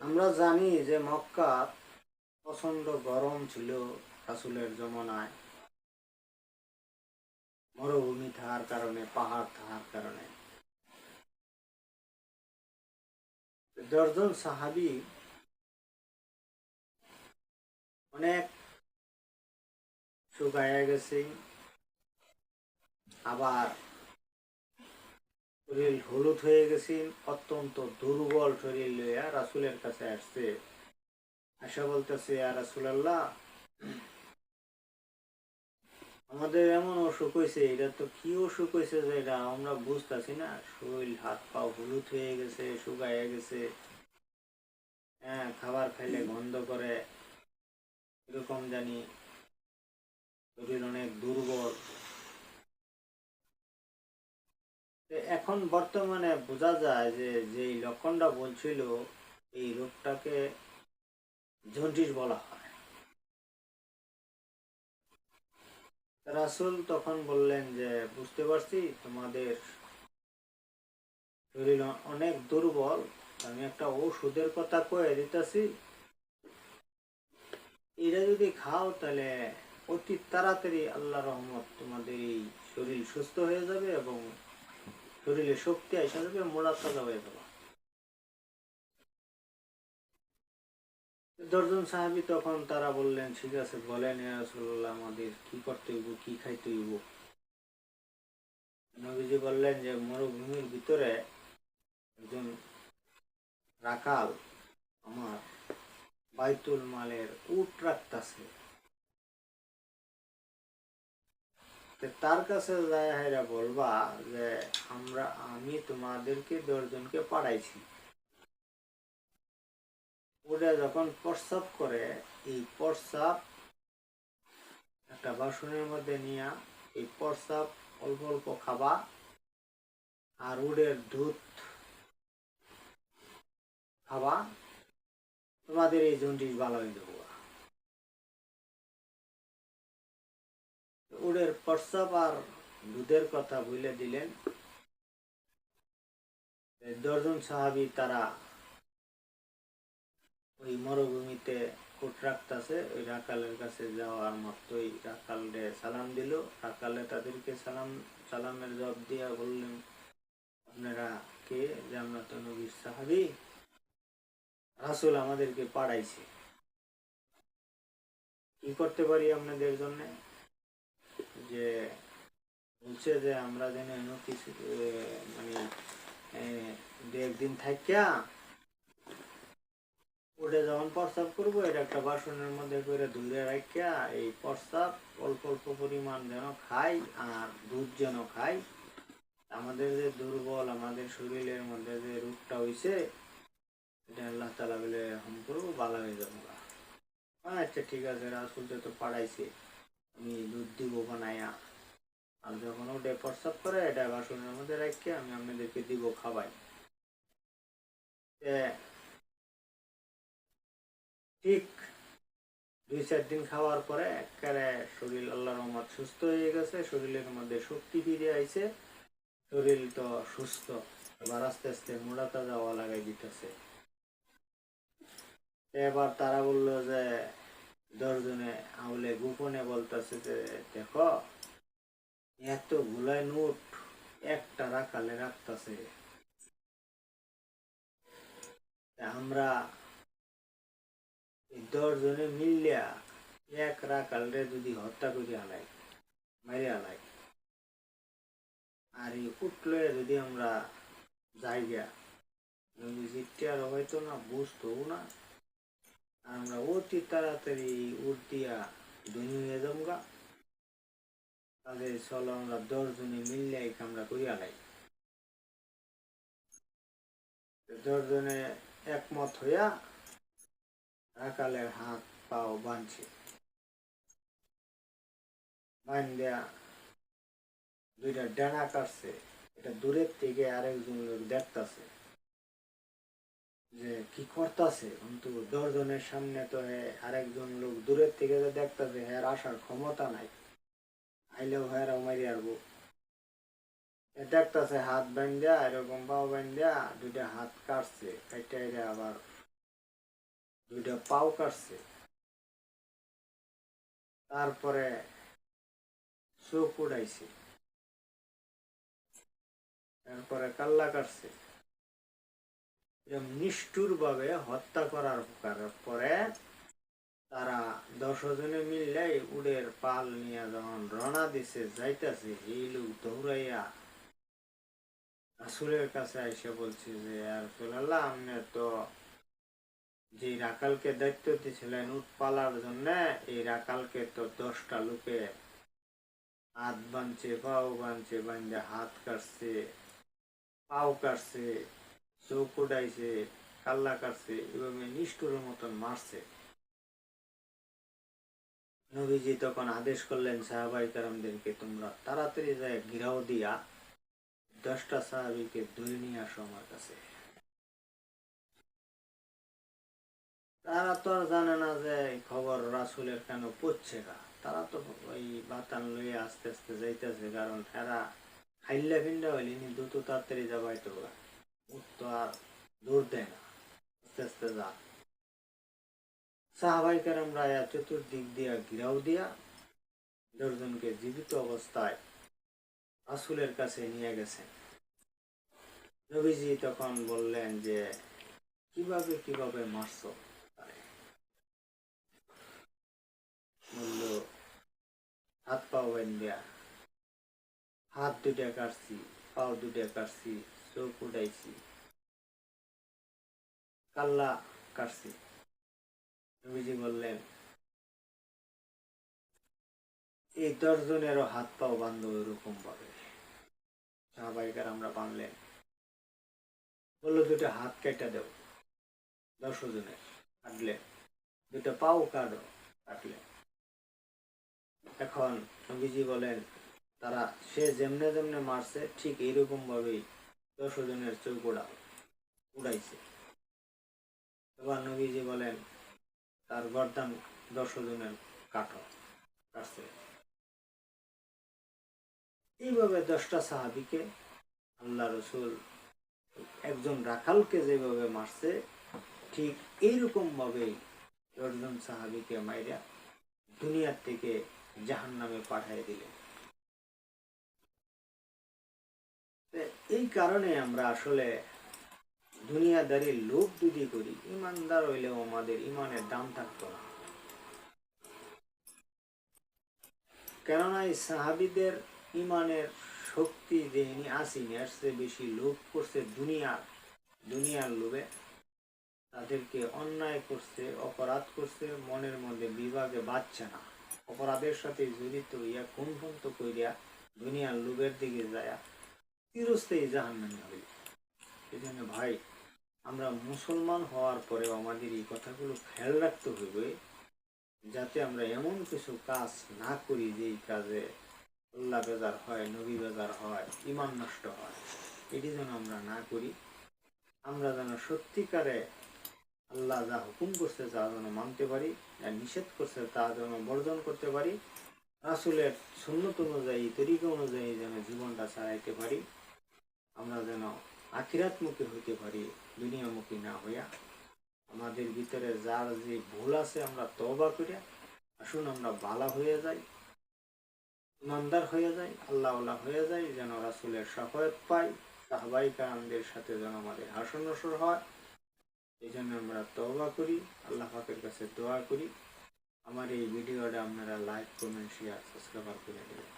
আমরা জানি যে মক্কা প্রচন্ড গরম ছিল রাসূলের জমানায়, মরুভূমি থাকার কারণে, পাহাড় থাকার কারণে। 10 জন সাহাবী অনেক শুকায়া গেছে, আবার শরীর হলুদ হয়ে গেছে, অত্যন্ত দুর্বল শরীর লইয়া রাসূলের কাছে আসছে। আশা বলতেছে, ইয়া রাসূলুল্লাহ, আমাদের এমন অসুখ হয়েছে, এটা তো কি অসুখ হয়েছে যে এটা আমরা বুঝতেছি না। শরীর হাত পা হলুদ হয়ে গেছে, শুকাইয়া গেছে, হ্যাঁ, খাবার খাইলে গন্ধ করে, এরকম জানি, শরীর অনেক দুর্বল। এখন বর্তমানে বোঝা যায় যে যেই লক্ষণটা বলছিল, এই রোগটাকে জন্ডিস বলা হয়। রাসূল তখন বললেন যে, বুঝতে পারছি তোমাদের শরীর অনেক দুর্বল, আমি একটা ওষুধের কথা কয়ে দিতেছি, এটা যদি খাও তাহলে অতি তাড়াতাড়ি আল্লাহ রহমত তোমাদের এই শরীর সুস্থ হয়ে যাবে এবং শরীরে শক্তি এসে যাবে, মোড়া তাজা হয়ে যাবে। 10 জন সাহাবী তখন তারা বললেন, ঠিক আছে, বলেন ইয়া রাসূলুল্লাহ, আমাদের কি করতে হইব, কি খাইতে হইব? নবীজি বললেন যে মরুভূমির ভিতরে একজন রাখাল আমার বাইতুল মালের উট রাখতেছে, তার কাছে যায় হেরা বলবা যে আমি তোমাদেরকে 10 জনকে পাঠাইছি। ওটা যখন প্রস্রাব করে, এই প্রস্রাব একটা বাসনের মধ্যে নিয়ে এই প্রস্রাব অল্প অল্প খাবা, আর উটের দুধ খাবা, তোমাদের এই জন্ডিস ভালো হয়ে যাবো। উটের প্রস্রাব আর দুধের কথা বলে দিলেন। 10 জন সাহাবী তারা ওই মরুভূমিতে কোট রাখতেছে, ওই রাখালের কাছে যাওয়ার মতোই রাখালে সালাম দিল। রাখালে তাদেরকে সালামের জবাব দিয়া বললেন, আপনারা কে? যে আমরা তো নবীর সাহাবী, রাসূল আমাদেরকে পাঠাইছে, কি করতে পারি আপনাদের জন্য? যে বলছে যে আমরা যেন কিছু মানে 2-1 দিন থাকিয়া ওটা যখন প্রস্রাব করবো, এটা একটা বাসনের মধ্যে করে ধুয়ে রাখিয়া এই প্রস্রাব অল্প অল্প পরিমাণ যেন খাই, আর দুধ যেন খাই, আমাদের যে দুর্বল, আমাদের শরীরের মধ্যে যে রোগটা হয়েছে, এটা আল্লাহ তাআলা বলে রহম করবো, ভালো হয়ে যাবো। আচ্ছা ঠিক আছে, রাসূল তো পাঠাইছে, আমি দুধ দিব বানাইয়া, আর যখন ওটা প্রস্রাব করে এটা বাসনের মধ্যে রাখিয়া আমি আপনাদেরকে দিব খাবাই। ঠিক 2-4 দিন খাওয়ার পরে একেবারে শরীর আল্লাহর রহমত সুস্থ হয়ে গেছে, শরীরের মধ্যে শক্তি ফিরে আইছে, শরীর তো সুস্থ, এবার আস্তে আস্তে মোড়া তাজা হওয়া লাগাই দিতেছে। এবার তারা বললো যে 10 জনে আউলে গোপনে বলতেছে যে, দেখো, এত গুলাই নোট একটা রাখালে রাখতেছে, আমরা এই 10 জনে মিলিয়া এক রাখালরে যদি হত্যা করে আলাই, মারি আলাই, আর এই উঠলে যদি আমরা জায়গা নবীজিকে আর হয়তো না বুঝতো না, আর আমরা অতি তাড়াতাড়ি উঠ দিয়া ধনী হয়ে যাবো। তাদের চলো আমরা 10 জনে মিললে এই কামরা করিয়া লাই। 10 জনে একমত হইয়া রাখালের হাত পাও বাঁধছে, বাঁধ দেয়া 2টা ডানা কাটছে। এটা দূরের থেকে আরেকজন লোক দেখতাছে যে কি করতেছে, কিন্তু 10 জনের সামনে তো আরেকজন লোক দূরের থেকে দেখতাছে, হ্যাঁ আসার ক্ষমতা নাই, আইলেও হ্যাঁ মারি আসবো। দেখতাছে হাত বান্ধা, এরকম পাও বান্ধা 2টা হাত কাটছে, কাটটা আবার দুইটা পাও কাটছে, তারপরে চোখ উড়াইছে, তারপরে কাল্লা কাটছে। নিষ্ঠুর ভাবে হত্যা করার পরে তারা 10 জনে মিললে উডের পাল নিয়ে যখন রওনা দিছে যাইতেছে, এই লোক দৌড়াইয়া রাসূলের কাছে এসে বলছে যে আর রাসূলুল্লাহ, আপনি তো যে রাখালকে দায়িত্ব দিয়েছিলেন উট পালার জন্য, এই রাখালকে তো 10টা লোকে হাত বাঁধছে, পাও বাঁধছে, বাঁধে হাত কাটছে, পাও কাটছে, চোখ উঠাইছে, কাল্লা কাটছে, এভাবে নিষ্ঠুরের মতন মারছে। নবীজি তখন আদেশ করলেন সাহাবাই কারামদেরকে, তোমরা তাড়াতাড়ি যায় ঘিরাও দিয়া 10টা সাহাবীকে ধরে নিয়ে আসো আমার কাছে। তারা তো আর জানে না যে খবর রাসূলের কেন পড়ছে না। তারা তো ওই বাতান লইয়ে আস্তে আস্তে যাইতেছে, কারণ এরা খাইল্লা ফিন্ডা হইলে নি দ্রুত তাড়াতাড়ি যাবাই তো, উঠ তো আর দৌড় দেয় না, আস্তে আস্তে যা। সাহাবাই কেরামরা চতুর্দিক দিয়া ঘিরাও দিয়া 10 জনকে জীবিত অবস্থায় রাসূলের কাছে নিয়ে গেছেন। নবীজি তখন বললেন যে কিভাবে কিভাবে মারছো? বলল, হাত পাও বান্ধিয়া, হাত দুটা কাটছি, পাও দুটা কাটছি, চোখ উঠাইছি, কাল্লা কাটছি। নবীজি বললেন, এই 10 জনেরও হাত পাও বান্ধব এরকম ভাবে। সাহাবাইকার আমরা বানলেন, বললো দুটা হাত কেটে দেও, 10 জনের কাটলেন, দুটা পাও কাটো, কাটলেন। এখন নবীজি বলেন, তারা সে যেমনে যেমনে মারছে ঠিক এইরকম ভাবেই 10 জনের চোখ উড়াইছে। এবার নবীজি বলেন, তার গর্দান 10 জনের কাটো, কাটছে। এইভাবে 10টা সাহাবীকে আল্লাহ রসুল একজন রাখালকে যেভাবে মারছে ঠিক এইরকম ভাবেই 10 জন সাহাবীকে মাইরা দুনিয়ার থেকে জাহান্নামে পাঠিয়ে দিলেন। এই কারণে আমরা আসলে দুনিয়াদারির লোভ যদি করি, ইমানদার হইলেও আমাদের ইমানের দাম থাকতো না। কেননা এই সাহাবীদের ইমানের শক্তি যেনি আসেনি, এর চেয়ে বেশি লোভ করছে দুনিয়ার লোভে। তাদেরকে অন্যায় করছে, অপরাধ করছে, মনের মধ্যে বিভাগে বাঁচছে না, অপরাধের সাথে জড়িত হইয়া খুন ফন্ত করিয়া দুনিয়ার লোভের দিকে যায় চিরস্থায়ী জাহান্নামী হবে। এই জন্য ভাই, আমরা মুসলমান হওয়ার পরেও আমাদের এই কথাগুলো খেয়াল রাখতে হইবে, যাতে আমরা এমন কিছু কাজ না করি যে কাজে আল্লাহ বেজার হয়, নবী বেজার হয়, ইমান নষ্ট হয়। এটি যেন আমরা না করি। আমরা যেন সত্যিকারে আল্লাহ যা হুকুম করছে তা যেন মানতে পারি, যা নিষেধ করছে তা যেন বর্জন করতে পারি, রাসূলের সুন্নত অনুযায়ী, তরিকা অনুযায়ী যেন জীবনটা চালাইতে পারি। আমরা যেন আখিরাতমুখী হইতে পারি, দুনিয়ামুখী না হইয়া। আমাদের ভিতরে যার যে ভুল আছে আমরা তওবা করিয়া আসুন আমরা বালা হয়ে যাই, ইমানদার হয়ে যাই, আল্লাহওয়ালা হয়ে যাই, যেন রাসূলের শাফায়াত পাই, সাহাবায়ে কেরামদের সাথে যেন আমাদের হাসর নসর হয়। এই জন্য আমরা তওবা করি, আল্লাহ পাকের কাছে দোয়া করি। আমার এই ভিডিওটা আপনারা লাইক, কমেন্ট, শেয়ার, সাবস্ক্রাইব করে দেবেন।